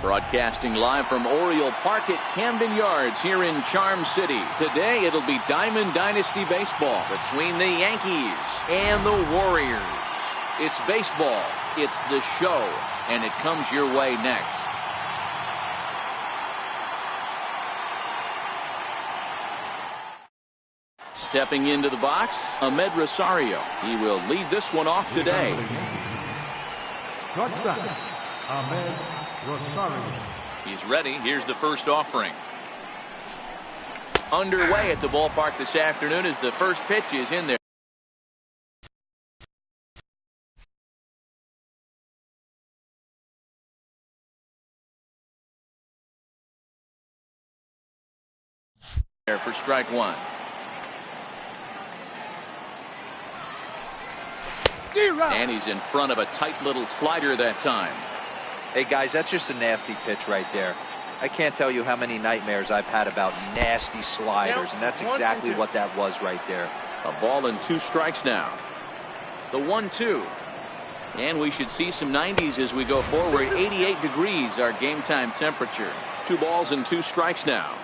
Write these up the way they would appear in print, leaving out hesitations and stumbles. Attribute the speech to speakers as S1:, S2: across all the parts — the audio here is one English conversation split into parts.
S1: Broadcasting live from Oriole Park at Camden Yards here in Charm City. Today it'll be Diamond Dynasty baseball between the Yankees and the Warriors. It's baseball, it's the show, and it comes your way next. Stepping into the box, Ahmed Rosario. He will lead this one off today.
S2: Touchdown, Ahmed Rosario.
S1: He's ready. Here's the first offering. Underway at the ballpark this afternoon as the first pitch is in there. There for strike one. And he's in front of a tight little slider that time.
S3: Hey guys, that's just a nasty pitch right there. I can't tell you how many nightmares I've had about nasty sliders, and that's exactly what that was right there.
S1: A ball and 2 strikes now. The 1-2. And we should see some 90s as we go forward. 88 degrees our game time temperature. 2 balls and 2 strikes now.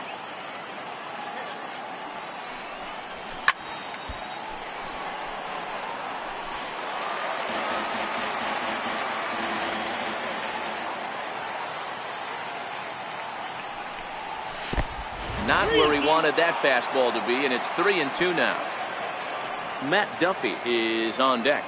S1: Not where he wanted that fastball to be, and it's 3-2 now. Matt Duffy is on deck.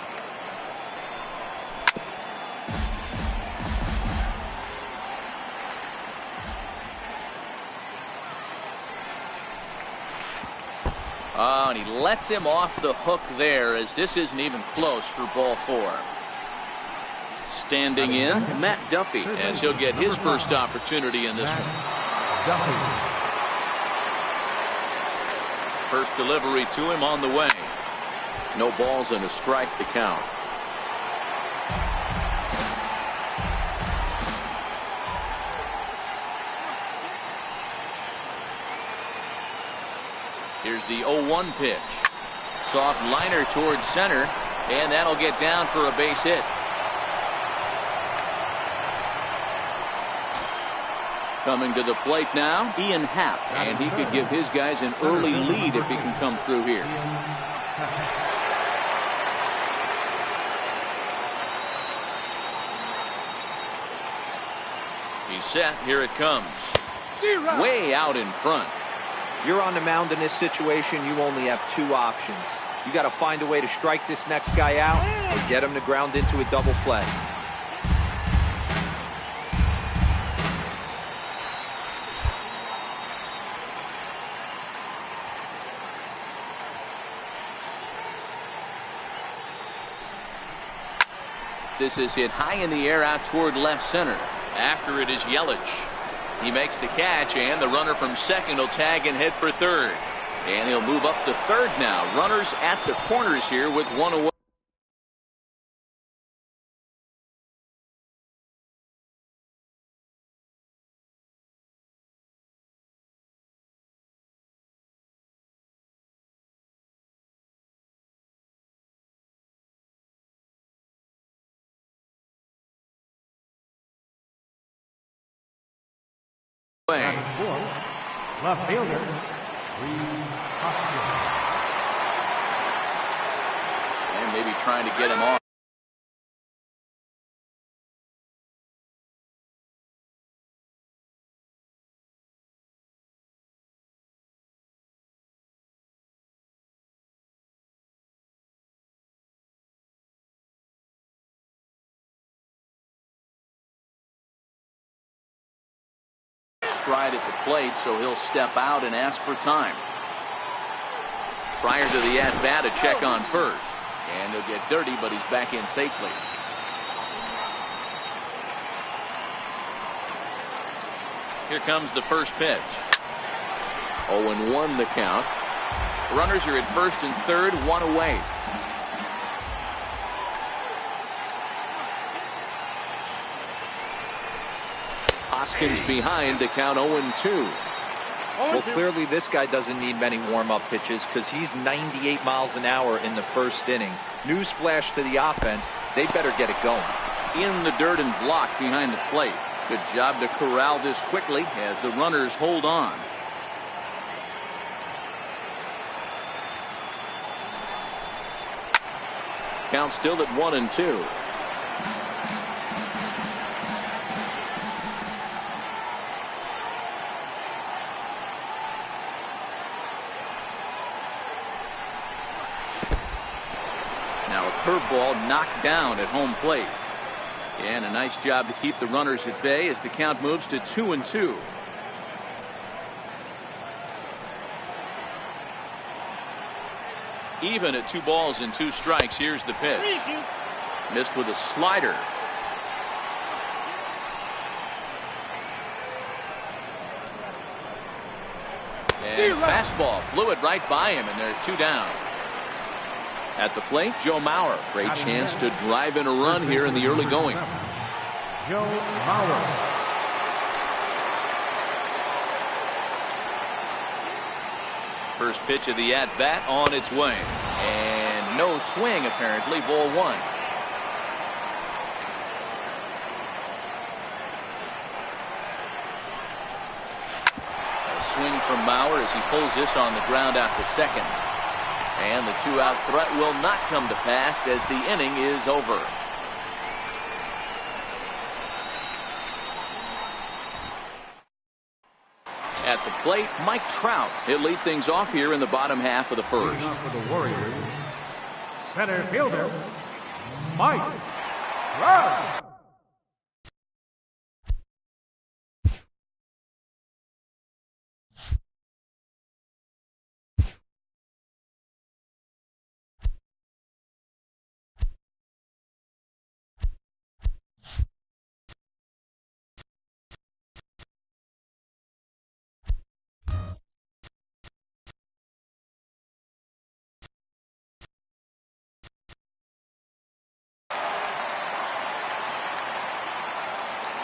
S1: Oh, and he lets him off the hook there, as this isn't even close for ball 4. Standing in, Matt Duffy, as he'll get his first opportunity in this one. First delivery to him on the way. No balls and a strike to count. Here's the 0-1 pitch. Soft liner towards center, and that'll get down for a base hit. Coming to the plate now, Ian Happ, and he could give his guys an early lead if he can come through here. He's set. Here it comes. Way out in front.
S3: You're on the mound in this situation, you only have 2 options. You got to find a way to strike this next guy out or get him to ground into a double play.
S1: This is hit high in the air out toward left center. After it is Yelich. He makes the catch, and the runner from second will tag and head for third. And he'll move up to third now. Runners at the corners here with 1 away.
S2: Left fielder,
S1: and maybe trying to get him off. Stride at the plate, so he'll step out and ask for time. Prior to the at-bat, a check on first. And he'll get dirty, but he's back in safely. Here comes the first pitch. 0-1 the count. Runners are at first and third, 1 away. Hoskins behind the count, 0-2.
S3: Well, clearly this guy doesn't need many warm-up pitches because he's 98 miles an hour in the first inning. Newsflash to the offense, they better get it going.
S1: In the dirt and blocked behind the plate. Good job to corral this quickly as the runners hold on. Count still at 1-2. Now a curveball knocked down at home plate. And a nice job to keep the runners at bay as the count moves to 2-2. Even at 2 balls and 2 strikes. Here's the pitch. Missed with a slider. And fastball flew it right by him, and they're 2 down. At the plate, Joe Mauer. Great chance to drive in a run here in the early going.
S2: Joe Mauer.
S1: First pitch of the at-bat on its way. And no swing, apparently. Ball 1. A swing from Mauer as he pulls this on the ground out to second. And the 2-out threat will not come to pass as the inning is over. At the plate, Mike Trout. He'll lead things off here in the bottom half of the first.
S2: For the Warriors, center fielder, Mike Trout.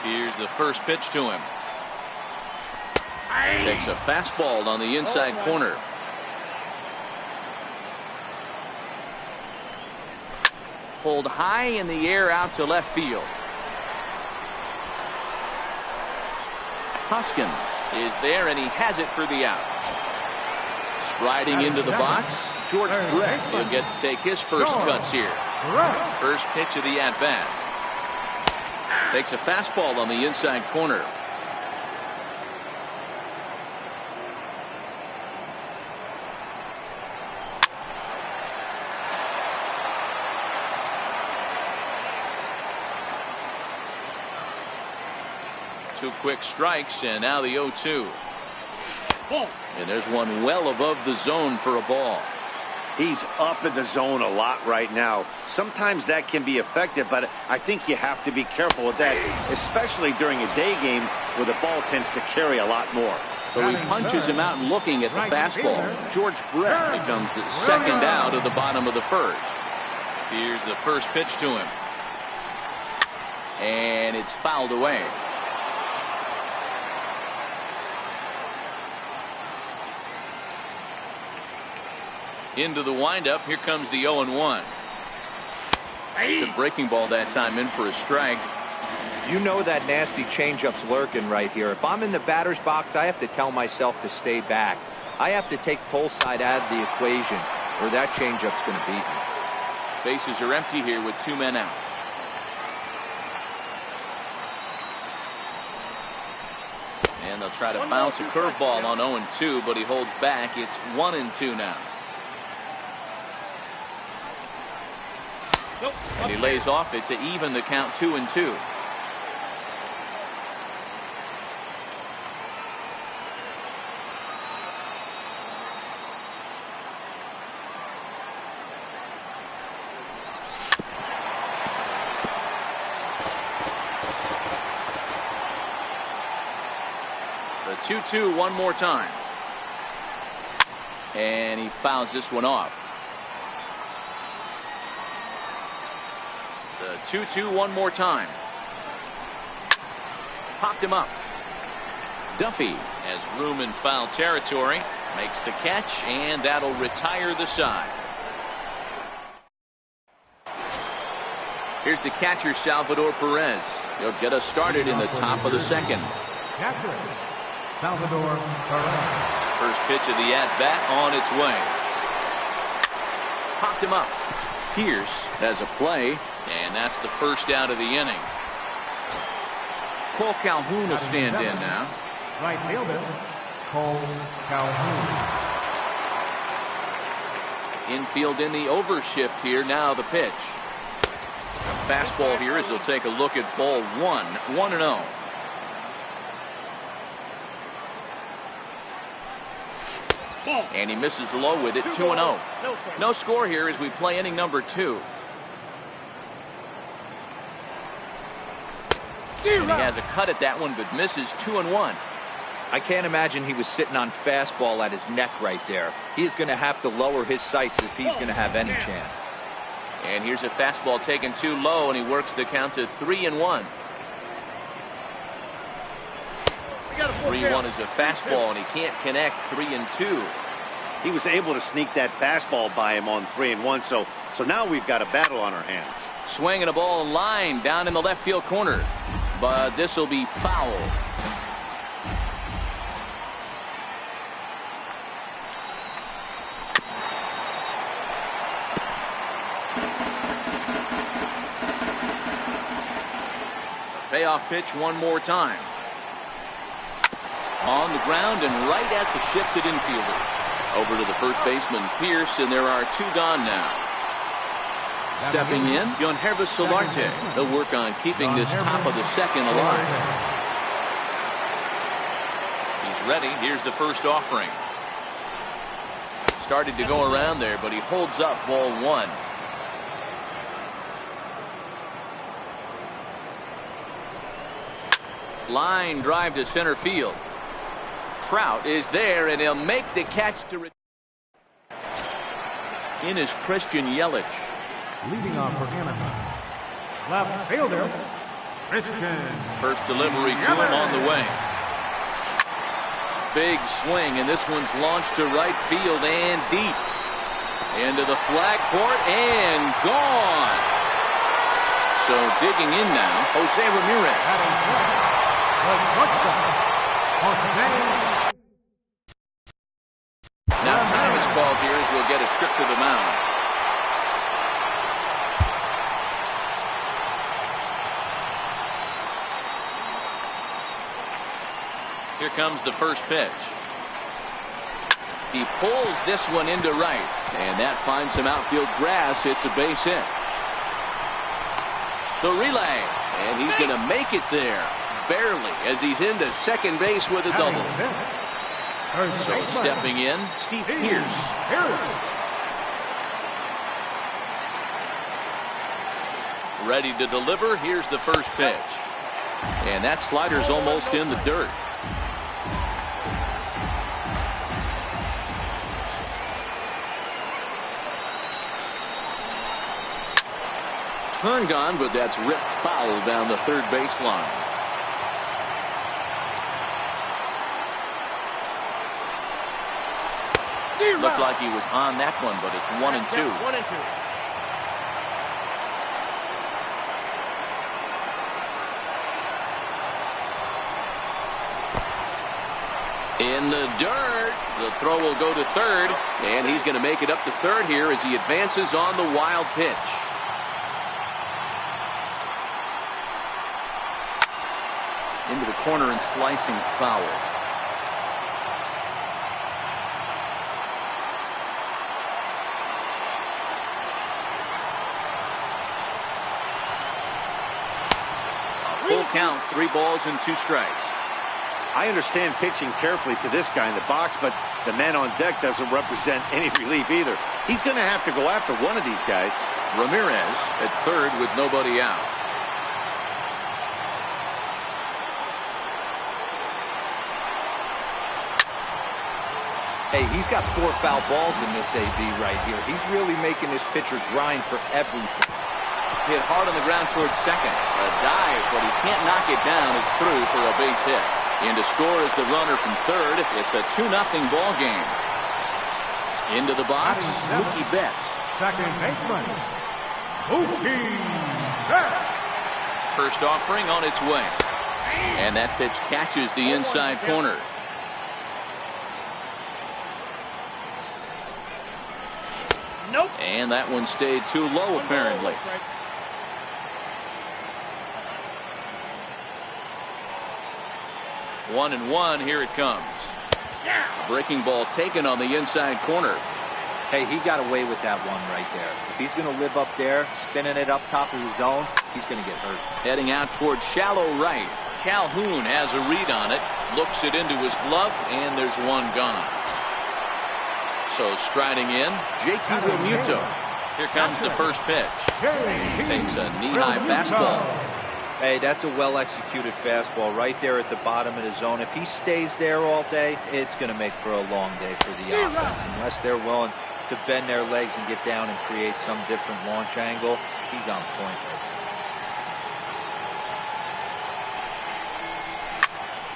S1: Here's the first pitch to him. Takes a fastball on the inside corner. Pulled high in the air out to left field. Hoskins is there, and he has it for the out. Striding into the box, George Brett. He'll get to take his first cuts here. First pitch of the at-bat. Takes a fastball on the inside corner. Two quick strikes, and now the 0-2. And there's one well above the zone for a ball.
S4: He's up in the zone a lot right now. Sometimes that can be effective, but I think you have to be careful with that, especially during a day game where the ball tends to carry a lot more.
S1: So he punches him out and looking at the fastball. George Brett becomes the second out of the bottom of the first. Here's the first pitch to him. And it's fouled away. Into the windup. Here comes the 0-1. The breaking ball that time in for a strike.
S3: You know that nasty changeup's lurking right here. If I'm in the batter's box, I have to tell myself to stay back. I have to take pull side out of the equation, or that changeup's going to beat me.
S1: Bases are empty here with 2 men out. And they'll try to bounce a curveball on 0-2, but he holds back. It's 1-2 now. And he lays off it to even the count 2-2. The 2-2 one more time. And he fouls this one off. The 2-2 one more time. Popped him up. Duffy has room in foul territory. Makes the catch, and that'll retire the side. Here's the catcher, Salvador Perez. He'll get us started in the top of the second.
S2: Catcher, Salvador Perez.
S1: First pitch of the at-bat on its way. Popped him up. Pierce has a play, and that's the first out of the inning. Cole Calhoun will stand in now.
S2: Right fielder, Cole Calhoun.
S1: Infield in the overshift here. Now the pitch. Fastball here as they'll take a look at ball one. 1-0. And he misses low with it. 2-0. No score here as we play inning number 2. And he has a cut at that one, but misses. 2-1.
S3: I can't imagine he was sitting on fastball at his neck right there. He is going to have to lower his sights if he's going to have any chance.
S1: And here's a fastball taken too low, and he works the count to 3-1. 3-1 is a fastball, and he can't connect. 3-2.
S4: He was able to sneak that fastball by him on 3-1, so now we've got a battle on our hands.
S1: Swinging a ball line down in the left field corner, but this will be foul. Payoff pitch one more time. On the ground and right at the shifted infielder. Over to the first baseman, Pierce, and there are 2 gone now. Stepping in, Yonhervis Solarte. They'll work on keeping this top of the second alive. He's ready. Here's the first offering. Started to go around there, but he holds up ball 1. Line drive to center field. Trout is there, and he'll make the catch to in is Christian Yelich.
S2: Leading off for Anaheim, left fielder, Christian.
S1: First delivery to him on the way. Big swing, and this one's launched to right field and deep. Into the flag court and gone. So digging in now, Jose Ramirez. Now time is called here as we'll get a trip to the mound. Here comes the first pitch. He pulls this one into right, and that finds some outfield grass. It's a base hit. The relay, and he's going to make it there. Barely, as he's into second base with a double. So stepping in, Steve Pierce. Ready to deliver. Here's the first pitch. And that slider's almost in the dirt. Turned on, but that's ripped foul down the third baseline. Looked like he was on that one, but it's 1-2. 1-2. In the dirt. The throw will go to third, and he's going to make it up to third here as he advances on the wild pitch. Into the corner and slicing foul. Full count, 3 balls and 2 strikes.
S4: I understand pitching carefully to this guy in the box, but the man on deck doesn't represent any relief either. He's going to have to go after one of these guys.
S1: Ramirez at third with nobody out.
S3: Hey, he's got 4 foul balls in this AB right here. He's really making this pitcher grind for everything.
S1: Hit hard on the ground towards second. A dive, but he can't knock it down. It's through for a base hit. And to score is the runner from third. It's a 2-0 ball game. Into the box, Mookie Betts.
S2: Second baseman, Mookie
S1: First offering on its way. And that pitch catches the inside corner.
S5: Nope.
S1: And that one stayed too low, apparently. 1-1, here it comes. Breaking ball taken on the inside corner.
S3: Hey, he got away with that one right there. If he's going to live up there, spinning it up top of the zone, he's going to get hurt.
S1: Heading out towards shallow right. Calhoun has a read on it, looks it into his glove, and there's one gone. So striding in, JT Realmuto. Here comes the first pitch. Takes a knee-high fastball.
S3: Hey, that's a well-executed fastball right there at the bottom of the zone. If he stays there all day, it's going to make for a long day for the offense. Unless they're willing to bend their legs and get down and create some different launch angle, he's on point right there.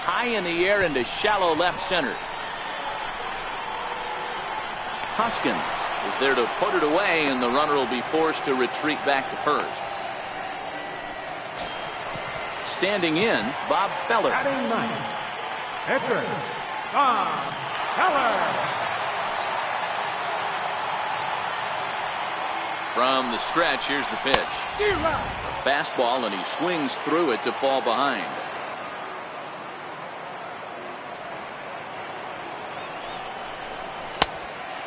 S1: High in the air into shallow left center. Hoskins is there to put it away, and the runner will be forced to retreat back to first. Standing in, Bob Feller.
S2: Batting ninth, pitcher, Bob Feller.
S1: From the stretch, here's the pitch. A fastball, and he swings through it to fall behind.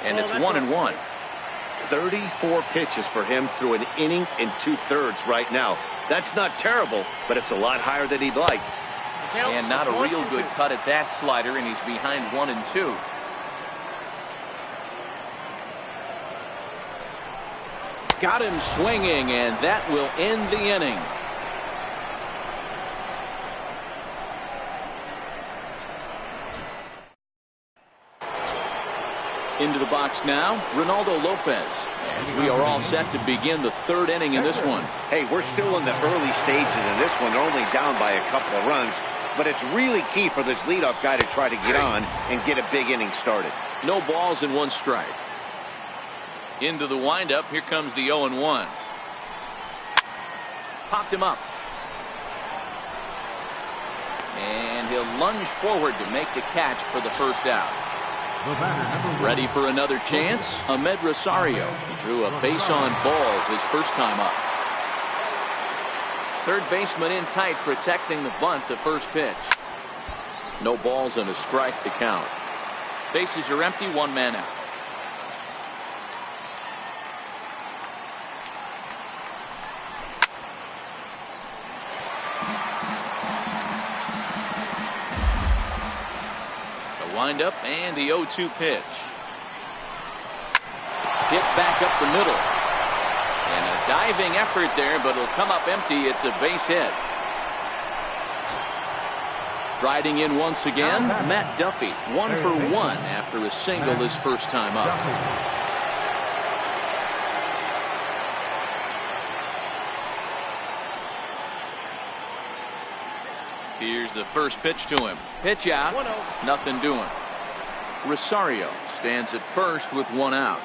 S1: And it's 1-1.
S4: 34 pitches for him through an inning and 2/3 right now. That's not terrible, but it's a lot higher than he'd like.
S1: And not a real good cut at that slider, and he's behind 1-2. Got him swinging, and that will end the inning. Into the box now, Ronaldo Lopez. As we are all set to begin the third inning in this one.
S4: Hey, we're still in the early stages in this one. They're only down by a couple of runs, but it's really key for this leadoff guy to try to get on and get a big inning started.
S1: No balls and one strike. Into the windup, here comes the 0-1. Popped him up. And he'll lunge forward to make the catch for the first out. Ready for another chance? Ahmed Rosario. He drew a base on balls his first time up. Third baseman in tight, protecting the bunt the first pitch. No balls and a strike to count. Bases are empty, one man out. Windup and the 0-2 pitch. Hit back up the middle. And a diving effort there, but it'll come up empty. It's a base hit. Striding in once again, Matt Duffy. 1 for 1 after a single his first time up. Here's the first pitch to him. Pitch out. 1-0. Nothing doing. Rosario stands at first with one out.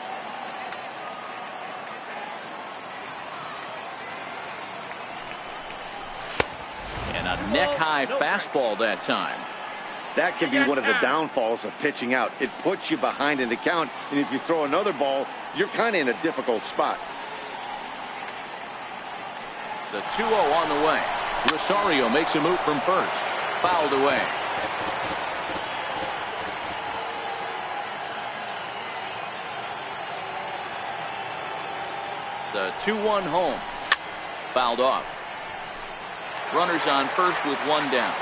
S1: And a neck-high fastball that time.
S4: That can be one of the downfalls of pitching out. It puts you behind in the count, and if you throw another ball, you're kind of in a difficult spot.
S1: The 2-0 on the way. Rosario makes a move from first. Fouled away. The 2-1 home. Fouled off. Runners on first with one down.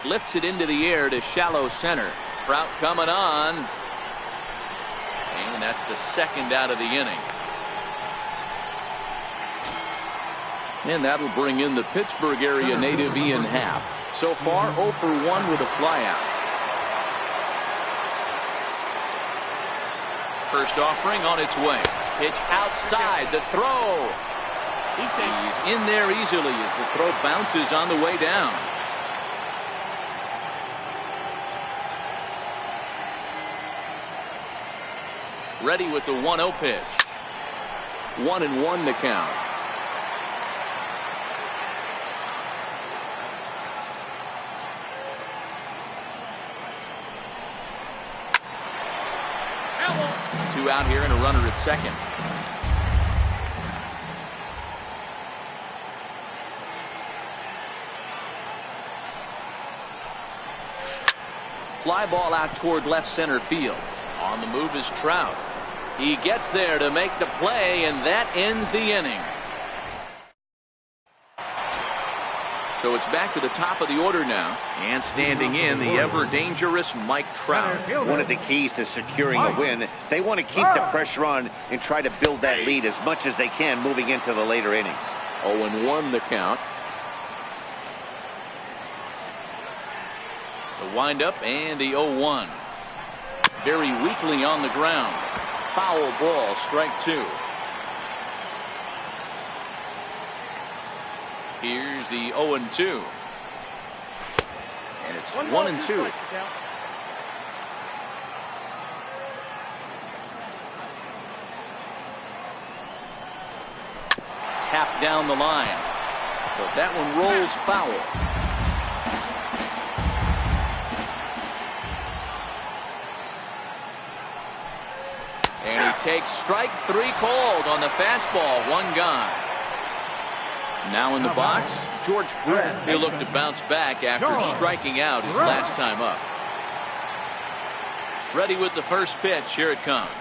S1: Lifts it into the air to shallow center. Trout coming on. And that's the second out of the inning. And that'll bring in the Pittsburgh area native Ian Happ. So far 0 for 1 with a flyout. First offering on its way. Pitch outside. The throw. He's in there easily as the throw bounces on the way down. Ready with the 1-0 pitch. 1-1 the count. Two out here and a runner at second. Fly ball out toward left center field. On the move is Trout. He gets there to make the play, and that ends the inning. So it's back to the top of the order now, and standing in the ever-dangerous Mike Trout.
S4: One of the keys to securing a win, they want to keep the pressure on and try to build that lead as much as they can moving into the later innings.
S1: 0-1 the count. The windup and the 0-1. Very weakly on the ground. Foul ball, strike two. Here's the 0-2. And it's 1-2. Tap down the line. But that one rolls foul. And he takes strike three called on the fastball. One gone. Now in the box, George Brett. He'll look to bounce back after striking out his last time up. Ready with the first pitch. Here it comes.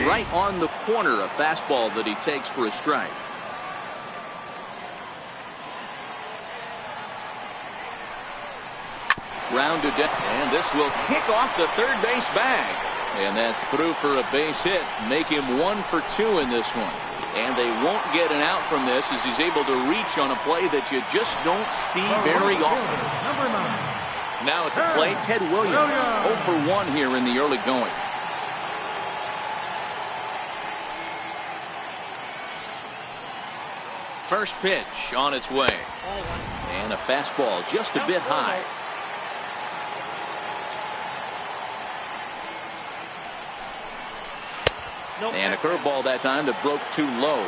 S1: Right on the corner, a fastball that he takes for a strike. Rounded down, and this will kick off the third base bag. And that's through for a base hit. Make him 1 for 2 in this one. And they won't get an out from this as he's able to reach on a play that you just don't see very often. Now at the plate, Ted Williams. 0 for 1 here in the early going. First pitch on its way. And a fastball just a bit high. And a curveball that time that broke too low.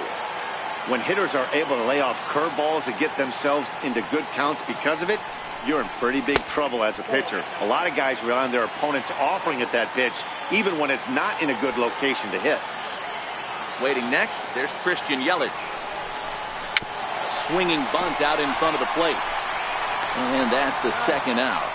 S4: When hitters are able to lay off curveballs and get themselves into good counts because of it, you're in pretty big trouble as a pitcher. A lot of guys rely on their opponents offering at that pitch, even when it's not in a good location to hit.
S1: Waiting next, there's Christian Yelich. A swinging bunt out in front of the plate. And that's the second out.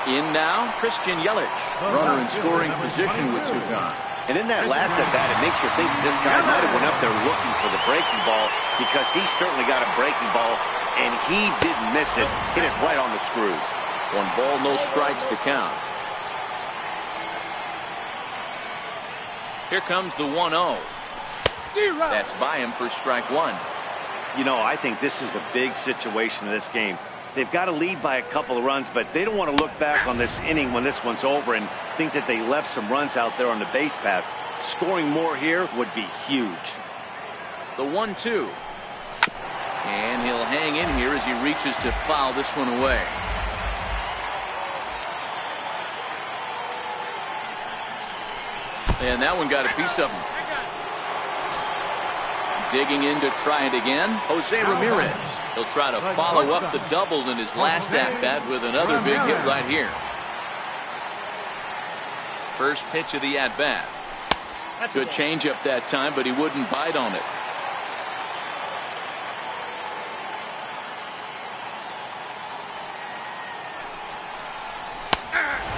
S1: In now, Christian Yelich. Runner in scoring position with Sugan.
S4: And in that last at bat, it makes you think this guy might have went up there looking for the breaking ball, because he certainly got a breaking ball, and he didn't miss it. Hit it right on the screws.
S1: 1 ball, no strikes to count. Here comes the 1-0. That's by him for strike 1.
S4: You know, I think this is a big situation in this game. They've got to lead by a couple of runs, but they don't want to look back on this inning when this one's over and think that they left some runs out there on the base path. Scoring more here would be huge.
S1: The 1-2. And he'll hang in here as he reaches to foul this one away. And that one got a piece of him. Digging in to try it again, Jose Ramirez. He'll try to follow up the double in his last at-bat with another big hit right here. First pitch of the at-bat. Good changeup that time, but he wouldn't bite on it.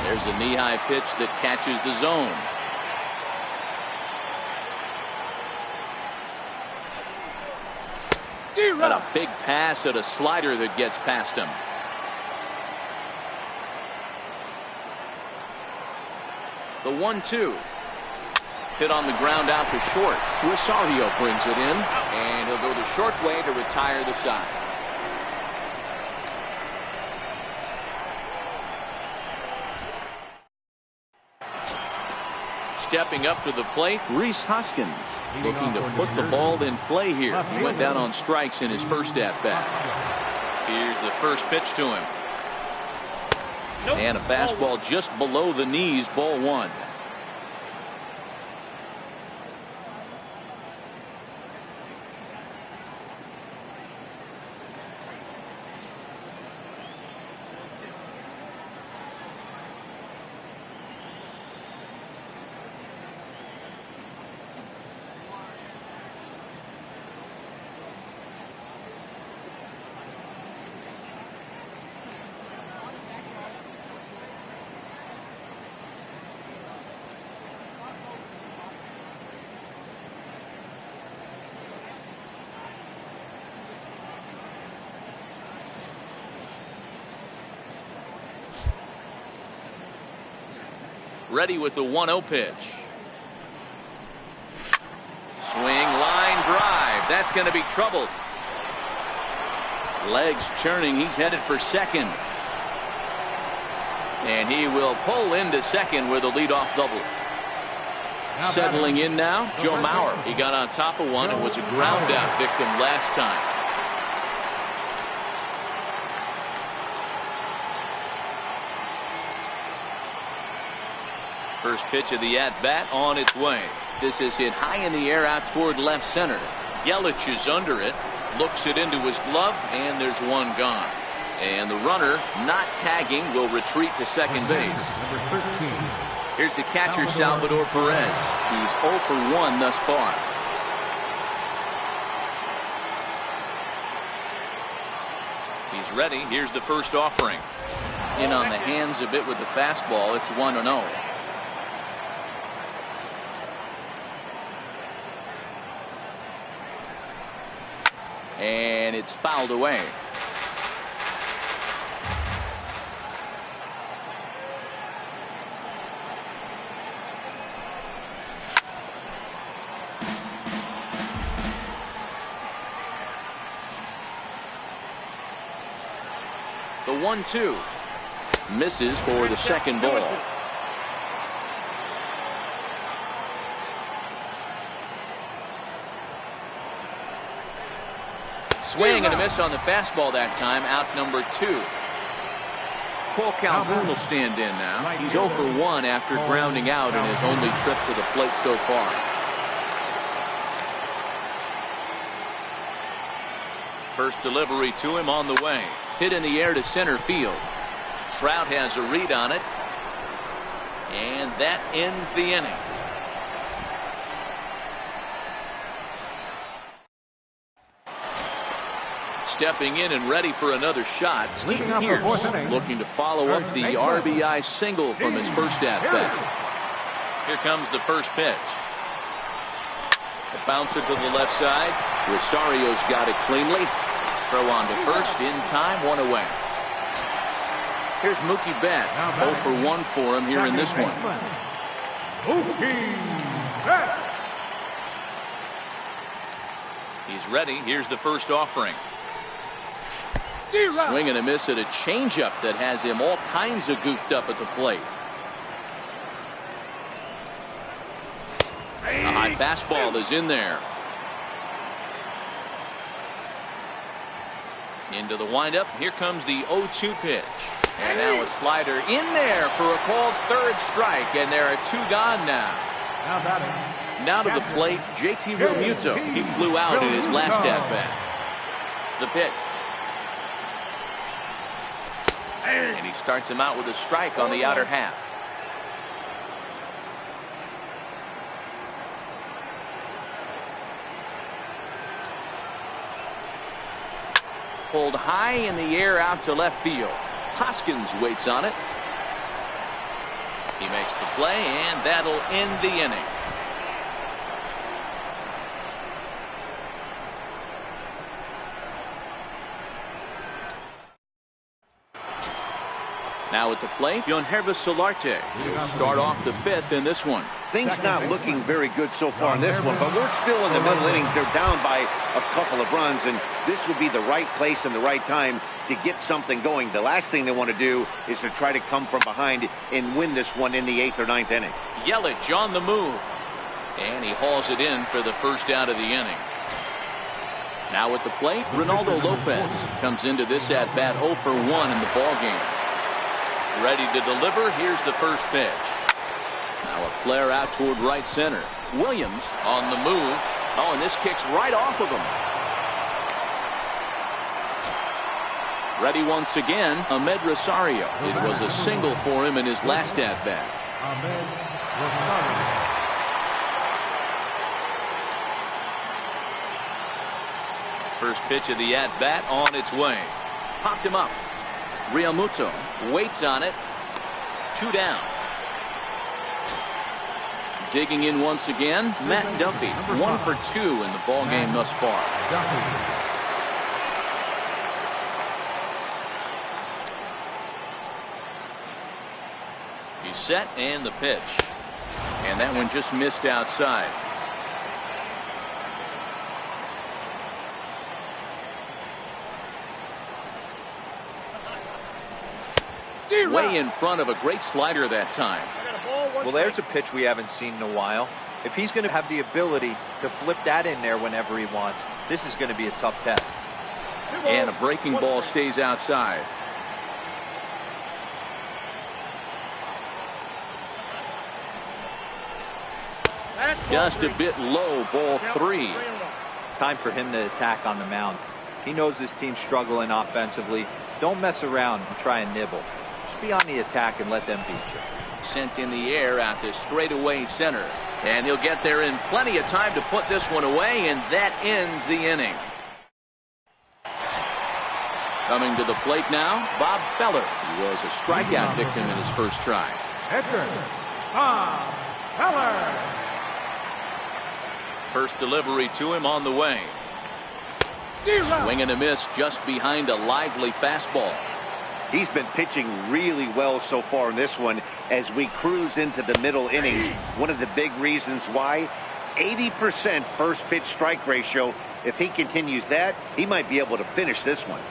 S1: There's a knee-high pitch that catches the zone. And a big pass at a slider that gets past him. The 1-2. Hit on the ground out to short. Rosario brings it in, and he'll go the short way to retire the side. Stepping up to the plate, Rhys Hoskins, looking to put the ball in play here. He went down on strikes in his first at-bat. Here's the first pitch to him. And a fastball just below the knees, ball one. Ready with the 1-0 pitch. Swing, line drive. That's going to be trouble. Legs churning. He's headed for second. And he will pull into second with a leadoff double. Settling in now, Joe Mauer. He got on top of one and was a ground out victim last time. First pitch of the at-bat on its way. This is hit high in the air out toward left center. Yelich is under it, looks it into his glove, and there's one gone. And the runner, not tagging, will retreat to second base. Here's the catcher, Salvador Perez. He's 0 for 1 thus far. He's ready. Here's the first offering. In on the hands a bit with the fastball. It's 1-0. And it's fouled away. The 1-2 misses for the second ball. Swing and a miss on the fastball that time. Out number 2. Cole Calhoun will stand in now. He's 0 for 1 after grounding out in his only trip to the plate so far. First delivery to him on the way. Hit in the air to center field. Trout has a read on it. And that ends the inning. Stepping in and ready for another shot, Steve Pearce looking to follow up the RBI single from his first at-bat. Here comes the first pitch. A bouncer to the left side. Rosario's got it cleanly. Throw on to first in time, 1 away. Here's Mookie Betts. 0 for 1 for him here in this one.
S2: Mookie Betts.
S1: He's ready. Here's the first offering. Swing and a miss at a changeup that has him all kinds of goofed up at the plate. A high fastball is in there. Into the windup. Here comes the 0-2 pitch. And now a slider in there for a called third strike. And there are 2 gone now. Now to the plate, JT Realmuto. He flew out in his last at-bat. The pitch. And he starts him out with a strike on the outer half. Pulled high in the air out to left field. Hoskins waits on it. He makes the play, and that'll end the inning. Now at the plate, Yonhervis Solarte. He'll start off the 5th in this one.
S4: Things not looking very good so far in this one, but we're still in the middle innings. They're down by a couple of runs, and this would be the right place and the right time to get something going. The last thing they want to do is to try to come from behind and win this one in the 8th or 9th inning.
S1: Yelich on the move. And he hauls it in for the first out of the inning. Now at the plate, Ronaldo Lopez comes into this at-bat 0 for 1 in the ballgame. Ready to deliver. Here's the first pitch. Now a flare out toward right center. Williams on the move. Oh, and this kicks right off of him. Ready once again, Ahmed Rosario. It was a single for him in his last at-bat.
S2: Ahmed Rosario.
S1: First pitch of the at-bat on its way. Popped him up. Realmuto waits on it. 2 down. Digging in once again, Matt Duffy. 1 for 2 in the ballgame thus far. He's set and the pitch. And that one just missed outside. Way in front of a great slider that time.
S3: Well, there's a pitch we haven't seen in a while. If he's going to have the ability to flip that in there whenever he wants, this is going to be a tough test.
S1: And a breaking ball stays outside. Just a bit low, ball 3.
S3: It's time for him to attack on the mound. He knows this team's struggling offensively. Don't mess around and try and nibble. Just be on the attack and let them beat you.
S1: Sent in the air out to straightaway center. And he'll get there in plenty of time to put this one away, and that ends the inning. Coming to the plate now, Bob Feller. He was a strikeout victim in his first try.
S2: Edgar Bob Feller.
S1: First delivery to him on the way. Swing and a miss just behind a lively fastball.
S4: He's been pitching really well so far in this one as we cruise into the middle innings. One of the big reasons why, 80% first pitch strike ratio. If he continues that, he might be able to finish this one.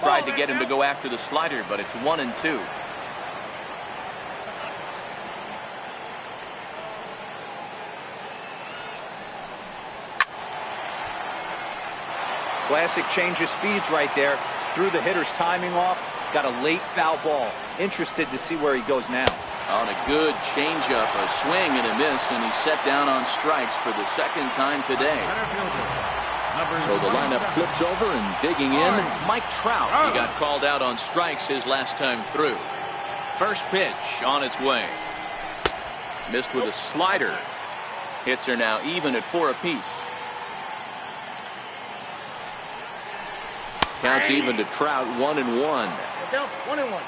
S1: Tried to get him to go after the slider, but it's 1-2.
S3: Classic change of speeds right there. Threw the hitter's timing off. Got a late foul ball. Interested to see where he goes now.
S1: On a good changeup, a swing and a miss, and he's set down on strikes for the second time today. So the lineup flips over and digging in, Mike Trout. He got called out on strikes his last time through. First pitch on its way. Missed with a slider. Hits are now even at 4 apiece. Counts even to Trout, 1-1.
S5: Counts 1-1.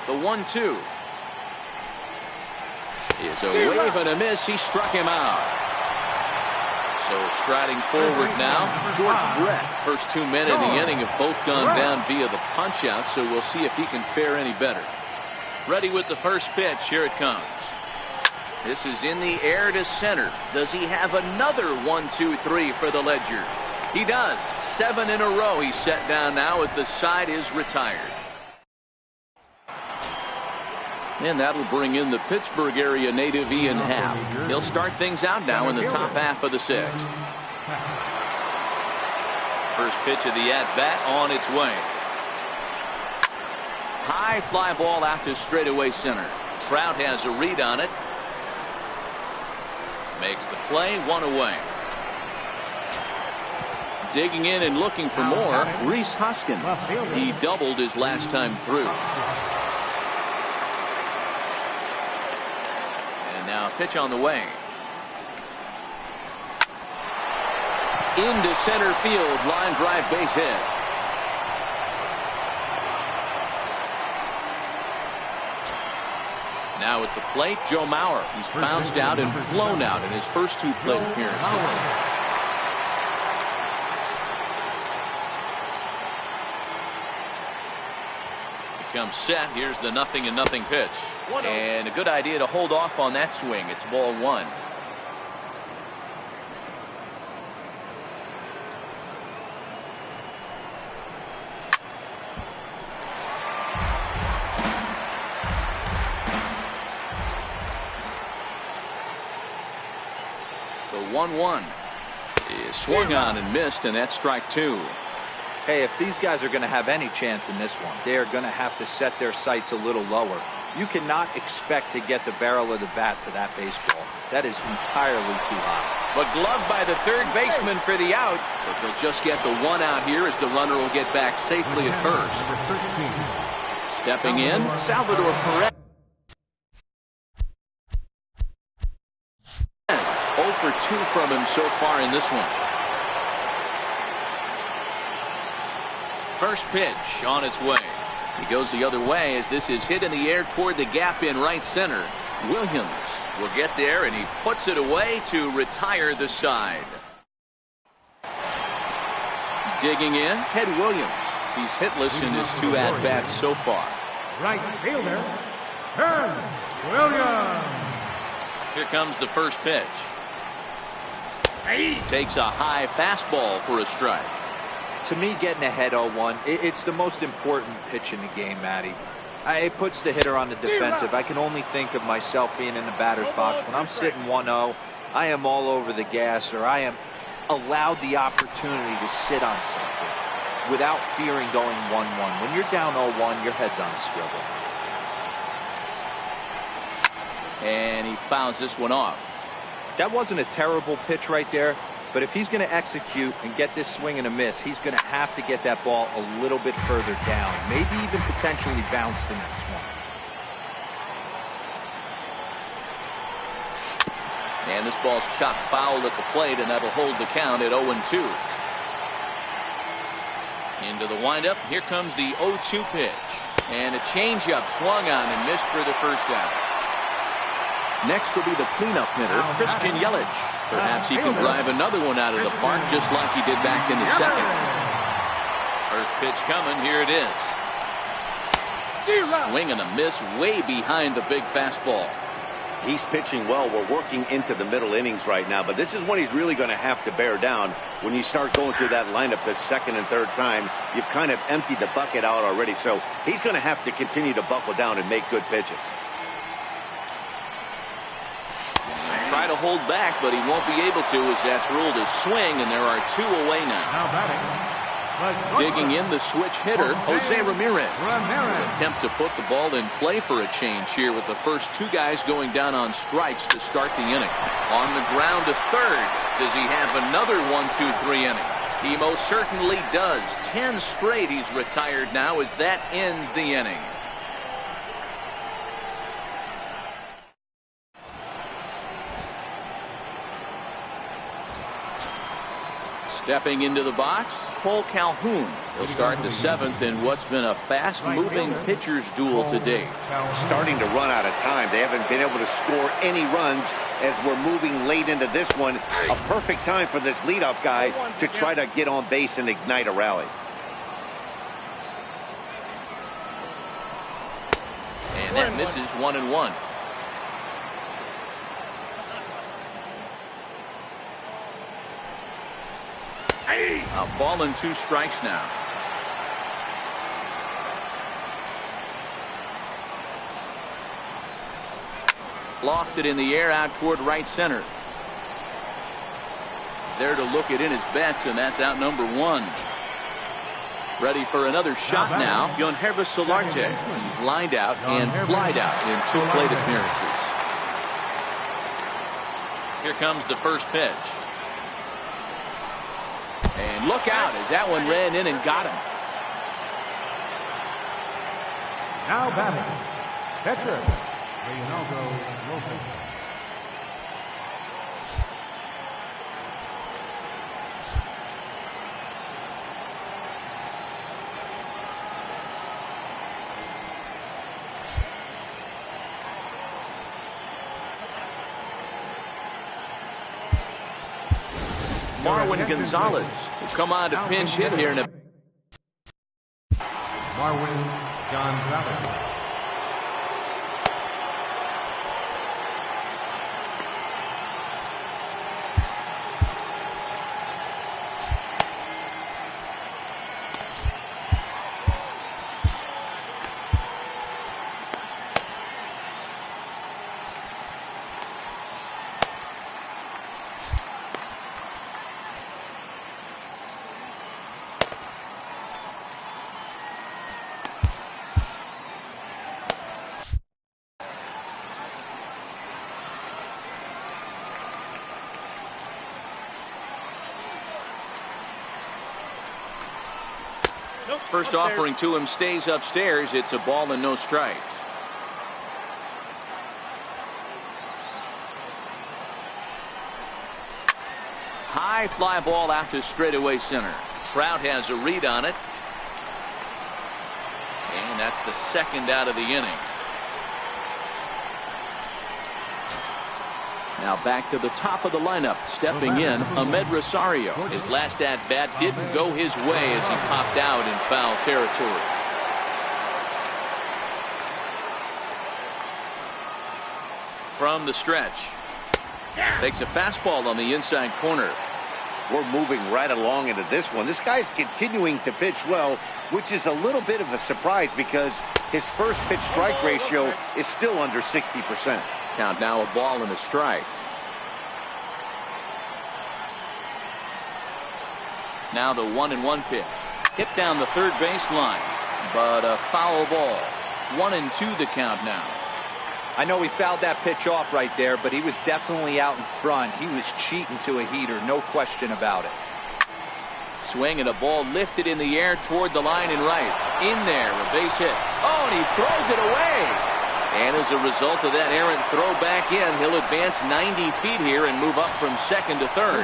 S1: The 1-2 is a wave and a miss. He struck him out. So striding forward now, George Brett. First 2 men in the inning have both gone down via the punch out, so we'll see if he can fare any better. Ready with the first pitch. Here it comes. This is in the air to center. Does he have another 1-2-3 for the Ledger? He does. 7 in a row he's set down now as the side is retired. And that'll bring in the Pittsburgh area native Ian Happ. He'll start things out now in the top half of the 6th. First pitch of the at-bat on its way. High fly ball out to straightaway center. Trout has a read on it. Makes the play, 1 away. Digging in and looking for more, Rhys Hoskins. He doubled his last time through. And now pitch on the way. Into center field, line drive, base hit. Now at the plate, Joe Mauer. He's bounced out and flown out in his first 2 plate appearances. Comes set. Here's the 0-0 pitch. And a good idea to hold off on that swing. It's ball 1. The 1-1 is swung on and missed, and that's strike 2.
S3: Hey, if these guys are going to have any chance in this one, they are going to have to set their sights a little lower. You cannot expect to get the barrel of the bat to that baseball. That is entirely too high.
S1: But gloved by the third baseman for the out. But they'll just get the 1 out here as the runner will get back safely at first. Stepping in, Salvador Perez. 0 for 2 from him so far in this one. First pitch on its way. He goes the other way as this is hit in the air toward the gap in right center. Williams will get there, and he puts it away to retire the side. Digging in, Ted Williams. He's hitless in his 2 at-bats so far.
S2: Right fielder, Ted Williams.
S1: Here comes the first pitch. Takes a high fastball for a strike.
S3: To me, getting ahead 0-1, it's the most important pitch in the game, Matty. It puts the hitter on the defensive. I can only think of myself being in the batter's box. When I'm sitting 1-0, I am all over the gas, or I am allowed the opportunity to sit on something without fearing going 1-1. When you're down 0-1, your head's on a swivel.
S1: And he fouls this one off.
S3: That wasn't a terrible pitch right there. But if he's going to execute and get this swing and a miss, he's going to have to get that ball a little bit further down. Maybe even potentially bounce the next one.
S1: And this ball's chopped foul at the plate, and that'll hold the count at 0-2. Into the windup. Here comes the 0-2 pitch. And a changeup swung on and missed for the first out. Next will be the cleanup hitter, Christian Yelich. Perhaps he can drive another one out of the park just like he did back in the second. First pitch coming. Here it is. Swing and a miss way behind the big fastball.
S4: He's pitching well. We're working into the middle innings right now, but this is when he's really going to have to bear down. When you start going through that lineup the second and third time, you've kind of emptied the bucket out already. So he's going to have to continue to buckle down and make good pitches.
S1: Try to hold back, but he won't be able to as that's ruled a swing, and there are 2 away now.
S2: Now batting.
S1: Digging in the switch hitter, Jose Ramirez. Attempt to put the ball in play for a change here with the first 2 guys going down on strikes to start the inning. On the ground to third. Does he have another 1-2-3 inning? He most certainly does. 10 straight he's retired now as that ends the inning. Stepping into the box, Cole Calhoun. He'll start the 7th in what's been a fast-moving pitcher's duel to date.
S4: Starting to run out of time. They haven't been able to score any runs as we're moving late into this one. A perfect time for this leadoff guy to try to get on base and ignite a rally.
S1: And that misses 1-1. A ball and 2 strikes now. Lofted in the air out toward right center. There to look it in his bets, and that's out number 1. Ready for another shot now. Yonhervis Solarte. He's lined out and flied out in 2 plate appearances. Here comes the first pitch. And look out as that one ran in and got him.
S2: Now batting. Catcher, Leonardo Lopez.
S1: Marwin Gonzalez will come on to pinch hit here in a
S2: Marwin Gonzalez.
S5: Nope,
S1: first
S5: upstairs.
S1: offering to him stays upstairs. It's a ball and no strikes. High fly ball out to straightaway center. Trout has a read on it. And that's the second out of the inning. Now back to the top of the lineup. Stepping in, Ahmed Rosario. His last at-bat didn't go his way as he popped out in foul territory. From the stretch. Takes a fastball on the inside corner.
S4: We're moving right along into this one. This guy's continuing to pitch well, which is a little bit of a surprise because his first pitch strike ratio is still under 60%.
S1: Count now a ball and a strike. Now the 1-1 pitch. Hit down the third baseline, but a foul ball. 1-2 the count now.
S3: I know he fouled that pitch off right there, but he was definitely out in front. He was cheating to a heater, no question about it.
S1: Swing and a ball lifted in the air toward the line and right. In there, a base hit. Oh, and he throws it away. And as a result of that errant throw back in, he'll advance 90 feet here and move up from second to third.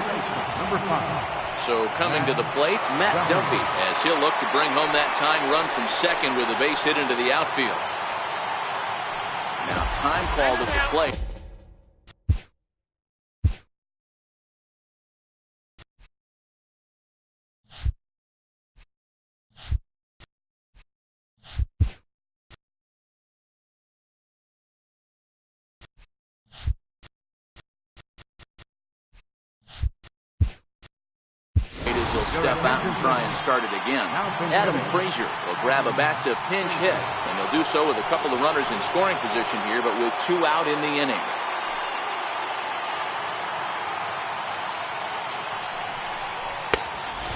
S2: Number 5.
S1: So coming to the plate, Matt Duffy, as he'll look to bring home that tying run from second with a base hit into the outfield. Now time called at the plate. He'll step out and try and start it again. Adam Frazier will grab a bat to pinch hit, and he'll do so with a couple of runners in scoring position here, but with 2 out in the inning.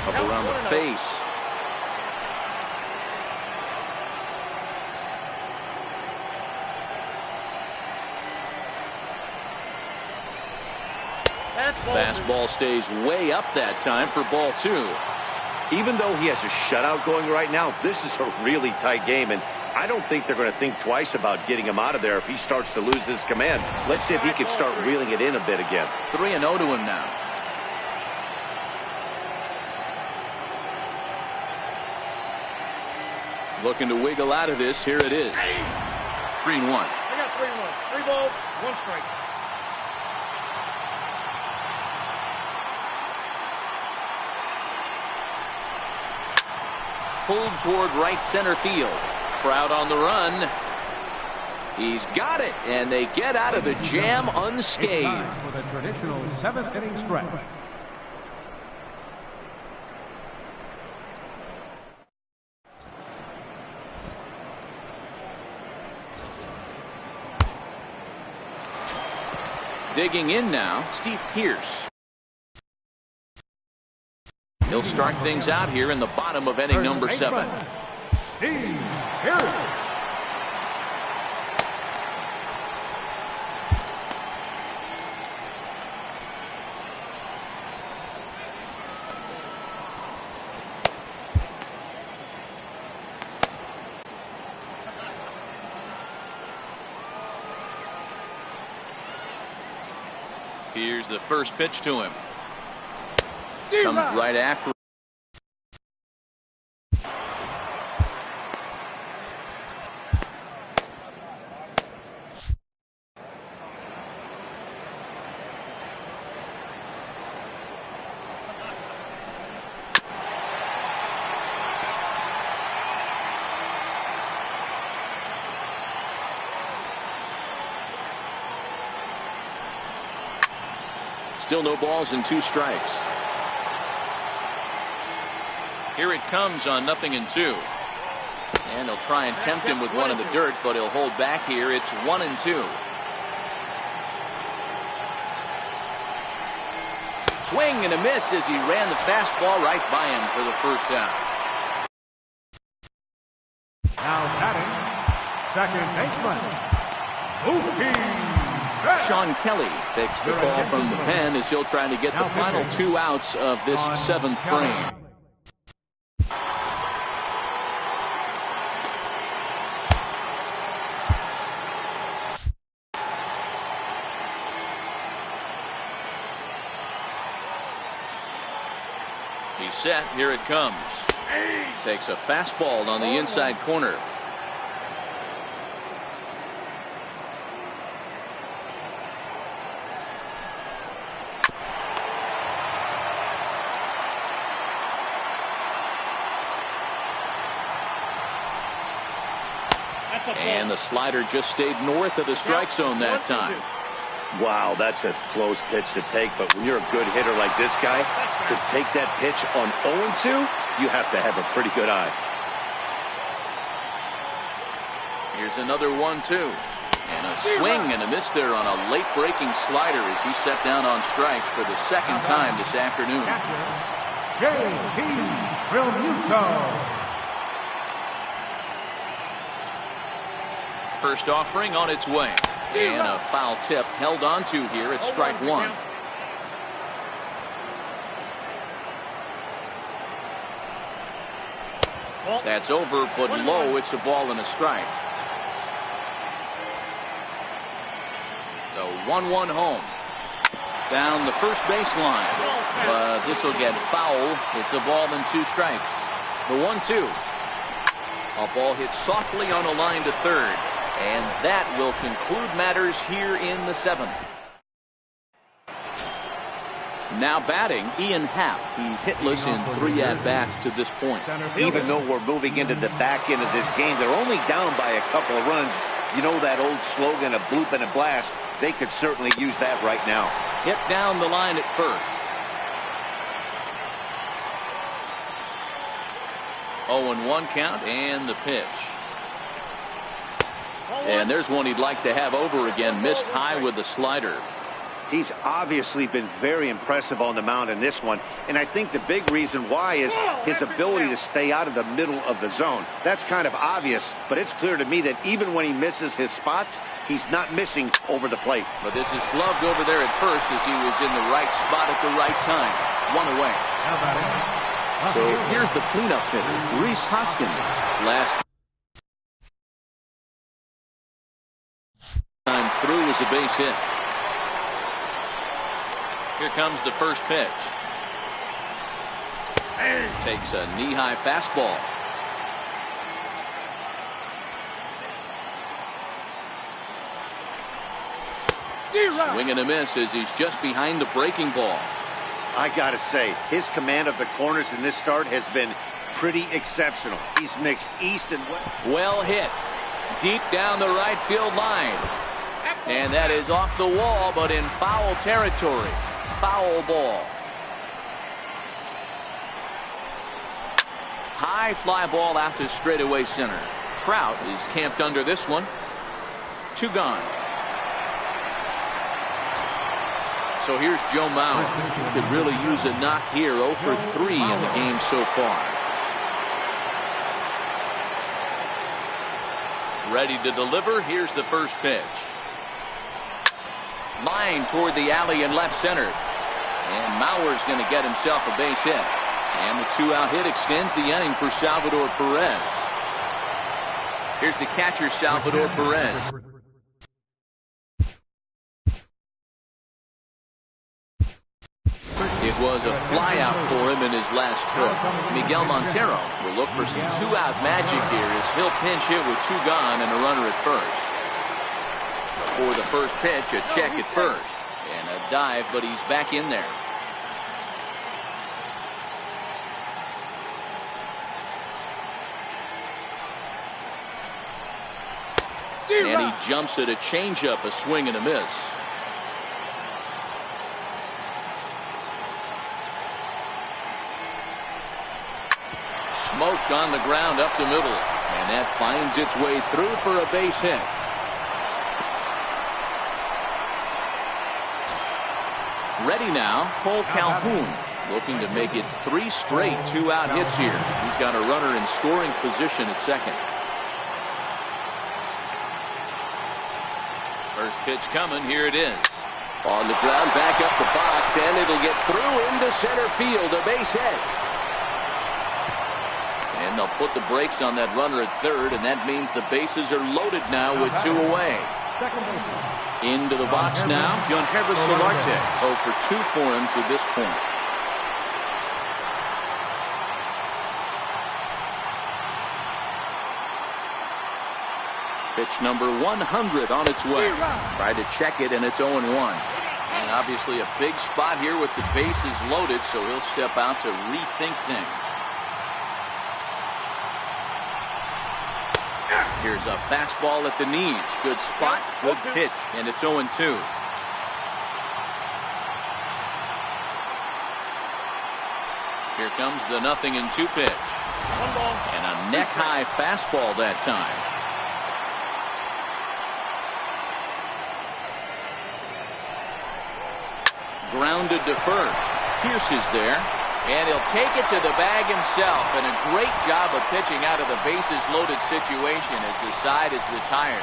S1: Up around the face. Fastball stays way up that time for ball 2.
S4: Even though he has a shutout going right now, this is a really tight game, and I don't think they're going to think twice about getting him out of there if he starts to lose this command. Let's see if he can start reeling it in a bit again.
S1: 3-0 to him now. Looking to wiggle out of this. Here it is. 3-1.
S5: I got 3-1. 3 balls, 1 strike.
S1: Pulled toward right center field. Trout on the run. He's got it, and they get out of the jam unscathed.
S2: Time for the traditional 7th inning stretch.
S1: Digging in now, Steve Pearce. He'll start things out here in the bottom of inning number 7.
S2: Steve Pearce.
S1: Here's the first pitch to him. Comes right after. Still no balls and 2 strikes. Here it comes on 0-2. And they'll try and tempt him with one in the dirt, but he'll hold back here. It's 1-2. Swing and a miss as he ran the fastball right by him for the first down.
S2: Now batting, second baseman,
S1: Sean Kelly takes the ball from the pen as he'll try to get the final 2 outs of this 7th frame. He's set. Here it comes. Takes a fastball on the inside corner. And the slider just stayed north of the strike zone that time.
S4: Wow, that's a close pitch to take, but when you're a good hitter like this guy, to take that pitch on 0-2, you have to have a pretty good eye.
S1: Here's another 1-2. And a swing and a miss there on a late breaking slider as he set down on strikes for the 2nd time this afternoon.
S2: J.T. Realmuto.
S1: First offering on its way. And a foul tip held onto here at strike 1. That's over, but low. It's a ball and a strike. The 1-1 home. Down the first baseline. But this will get foul. It's a ball and 2 strikes. The 1-2. A ball hit softly on a line to third. And that will conclude matters here in the 7th. Now batting, Ian Happ. He's hitless in 3 at-bats to this point.
S4: Even though we're moving into the back end of this game, they're only down by a couple of runs. You know that old slogan, a bloop and a blast. They could certainly use that right now.
S1: Hit down the line at first. 0-1 count and the pitch. And there's one he'd like to have over again. Missed high with the slider.
S4: He's obviously been very impressive on the mound in this one, and I think the big reason why is his ability to stay out of the middle of the zone. That's kind of obvious, but it's clear to me that even when he misses his spots, he's not missing over the plate.
S1: But this is gloved over there at first as he was in the right spot at the right time. 1 away. So here's the cleanup hitter, Reese Hoskins. Last time through was a base hit. Here comes the first pitch. Takes a knee-high fastball. Swing and a miss as he's just behind the breaking ball.
S4: I gotta say, his command of the corners in this start has been pretty exceptional. He's mixed east and west.
S1: Well hit. Deep down the right field line. And that is off the wall, but in foul territory. Foul ball. High fly ball out to straightaway center. Trout is camped under this one. 2 gone. So here's Joe Mauer. Could really use a knock here. 0 for 3 in the game so far. Ready to deliver. Here's the first pitch. Line toward the alley in left center. And Mauer's going to get himself a base hit. And the 2-out hit extends the inning for Salvador Perez. Here's the catcher, Salvador Perez. It was a flyout for him in his last trip. Miguel Montero will look for some 2-out magic here as he'll pinch hit with 2 gone and a runner at first. For the first pitch, a check at first. And a dive, but he's back in there. And he jumps at a changeup, a swing and a miss. Smoked on the ground up the middle. And that finds its way through for a base hit. Ready now, Cole Calhoun, looking to make it 3 straight 2-out hits here. He's got a runner in scoring position at second. First pitch coming, here it is. On the ground, back up the box, and it'll get through into center field, a base hit. And they'll put the brakes on that runner at third, and that means the bases are loaded now with 2 away. Into the box now, Yonhervis Solarte. 0 for 2 for him to this point. Pitch number 100 on its way. Tried to check it, and it's 0-1. And obviously a big spot here with the bases loaded, so he'll step out to rethink things. Here's a fastball at the knees. Good spot, good pitch, and it's 0-2. Here comes the 0-2 pitch. And a neck-high fastball that time. Grounded to first. Pierce is there. And he'll take it to the bag himself. And a great job of pitching out of the bases loaded situation as the side is retired.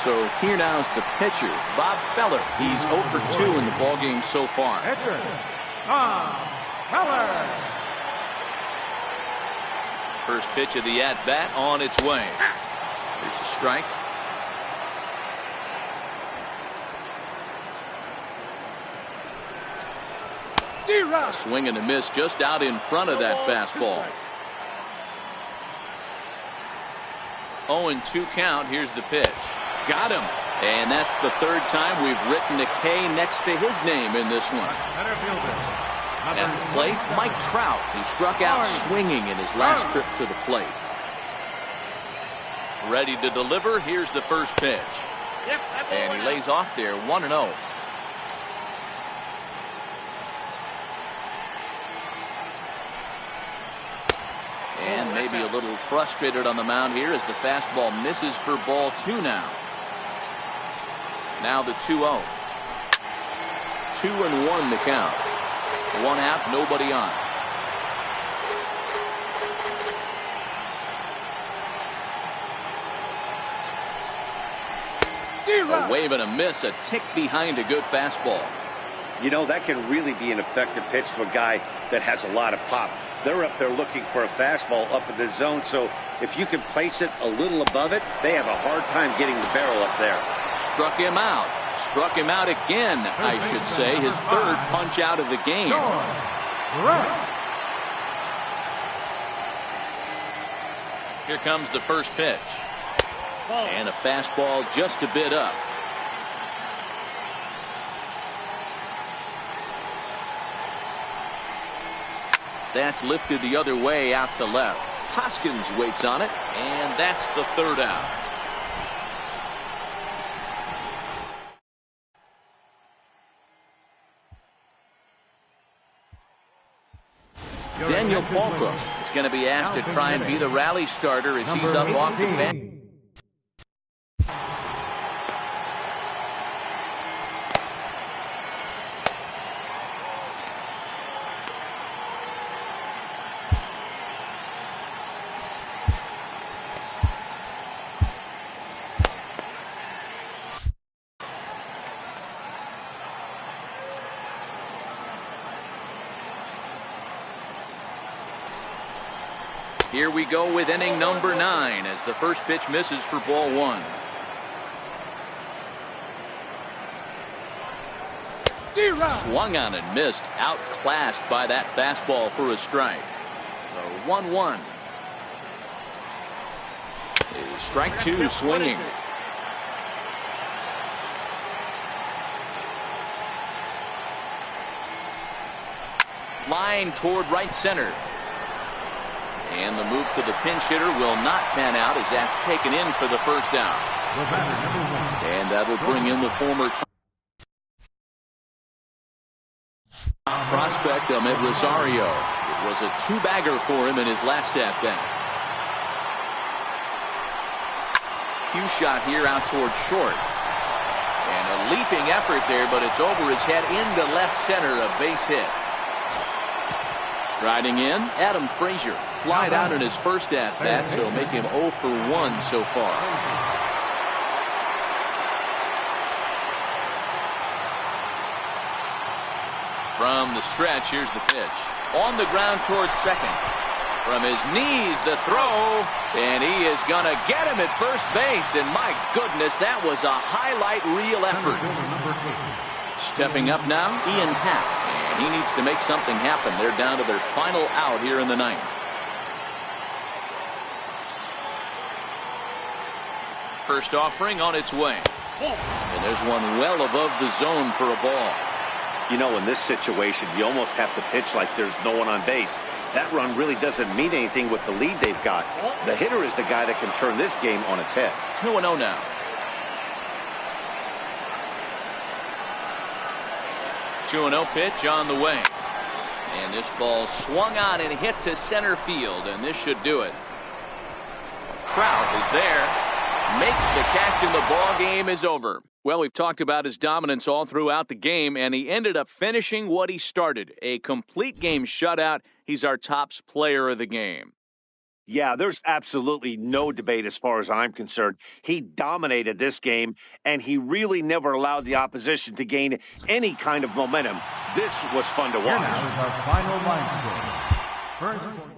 S1: So here now is the pitcher, Bob Feller. He's 0 for 2 in the ballgame so far.
S2: Pitcher, Bob Feller.
S1: First pitch of the at-bat on its way. There's a strike. A swing and a miss just out in front of that fastball. 0-2 count. Here's the pitch. Got him. And that's the 3rd time we've written a K next to his name in this one. At the plate, Mike Trout, who struck out swinging in his last trip to the plate. Ready to deliver. Here's the first pitch. And he lays off there, 1-0. And maybe a little frustrated on the mound here as the fastball misses for ball 2 now. Now the 2-0. 2-1 the count. 1 out, nobody on. A wave and a miss, a tick behind a good fastball.
S4: You know, that can really be an effective pitch to a guy that has a lot of pop. They're up there looking for a fastball up in the zone, so if you can place it a little above it, they have a hard time getting the barrel up there.
S1: Struck him out. Struck him out again, I should say. His 3rd punch out of the game. Here comes the first pitch. And a fastball just a bit up. That's lifted the other way out to left. Hoskins waits on it, and that's the 3rd out. Daniel Palka is going to be asked to try and be the rally starter as he's up off the bench. Here we go with inning number 9 as the first pitch misses for ball 1. Swung on and missed, outclassed by that fastball for a strike. The 1-1. Strike 2 swinging. Line toward right center. And the move to the pinch hitter will not pan out as that's taken in for the first down. And that'll bring in the former prospect, Ahmed Rosario. It was a two-bagger for him in his last at-bat. Cue shot here out towards short. And a leaping effort there, but it's over his head into left center, a base hit. Striding in, Adam Frazier. Flied out in his first at-bat, so make him 0 for 1 so far. From the stretch, here's the pitch. On the ground towards second. From his knees, the throw, and he is going to get him at first base. And my goodness, that was a highlight reel effort. Stepping up now, Ian Happ. And he needs to make something happen. They're down to their final out here in the ninth. First offering on its way. And there's one well above the zone for a ball.
S4: You know, in this situation, you almost have to pitch like there's no one on base. That run really doesn't mean anything with the lead they've got. The hitter is the guy that can turn this game on its head.
S1: 2-0 now. Pitch on the way. And this ball swung on and hit to center field, and this should do it. Trout is there. Makes the catch, and the ball game is over. Well, we've talked about his dominance all throughout the game, and he ended up finishing what he started. A complete game shutout. He's our tops player of the game.
S4: Yeah, there's absolutely no debate as far as I'm concerned. He dominated this game, and he really never allowed the opposition to gain any kind of momentum. This was fun to watch.
S2: Here now is our final line score. First